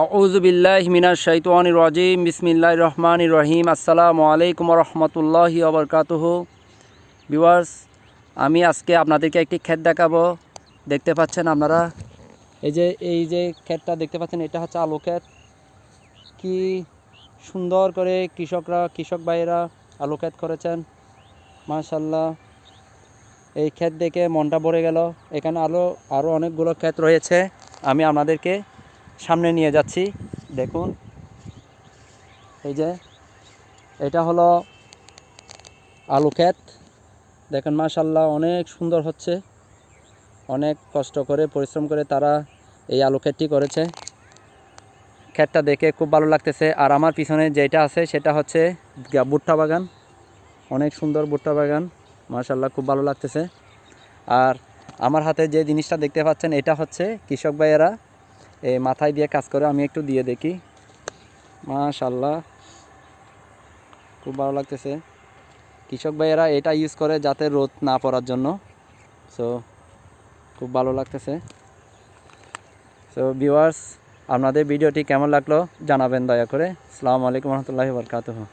আউযু বিল্লাহি মিনাশ শাইতানির রাজিম বিসমিল্লাহির রহমানির রহিম আসসালামু আলাইকুম ওয়া রাহমাতুল্লাহি ওয়া বারাকাতুহু। ভিউয়ার্স, আমি আজকে আপনাদেরকে একটি ক্ষেত দেখাবো। দেখতে পাচ্ছেন আপনারা এই যে ক্ষেতটা দেখতে পাচ্ছেন, এটা হচ্ছে আলু ক্ষেত। কি সুন্দর করে কৃষক ভাইয়েরা আলু ক্ষেত করেছেন, মাশাআল্লাহ। এই ক্ষেত দেখে মনটা ভরে গেল। এখানে আরও অনেকগুলো ক্ষেত রয়েছে, আমি আপনাদেরকে সামনে নিয়ে যাচ্ছি। দেখুন, এই যে এটা হলো আলু ক্ষেত। দেখেন মাশাআল্লাহ, অনেক সুন্দর হচ্ছে। অনেক কষ্ট করে পরিশ্রম করে তারা এই আলু ক্ষেতটি করেছে। ক্ষেতটা দেখে খুব ভালো লাগতেছে। আর আমার পিছনে যেটা আছে সেটা হচ্ছে ভুট্টা বাগান। অনেক সুন্দর ভুট্টা বাগান, মাশাআল্লাহ, খুব ভালো লাগতেছে। আর আমার হাতে যে জিনিসটা দেখতে পাচ্ছেন, এটা হচ্ছে কৃষক ভাইয়েরা এই মাথায় দিয়ে কাজ করে। আমি একটু দিয়ে দেখি, মাশাআল্লাহ, খুব ভালো লাগতেছে। কৃষক ভাইয়েরা এটা ইউজ করে যাতে রোদ না পড়ার জন্য। সো খুব ভালো লাগতেছে। সো ভিউয়ার্স, আপনাদের ভিডিওটি কেমন লাগলো জানাবেন দয়া করে। আসসালামু আলাইকুম ওয়া রাহমাতুল্লাহি ওয়া বারাকাতুহু।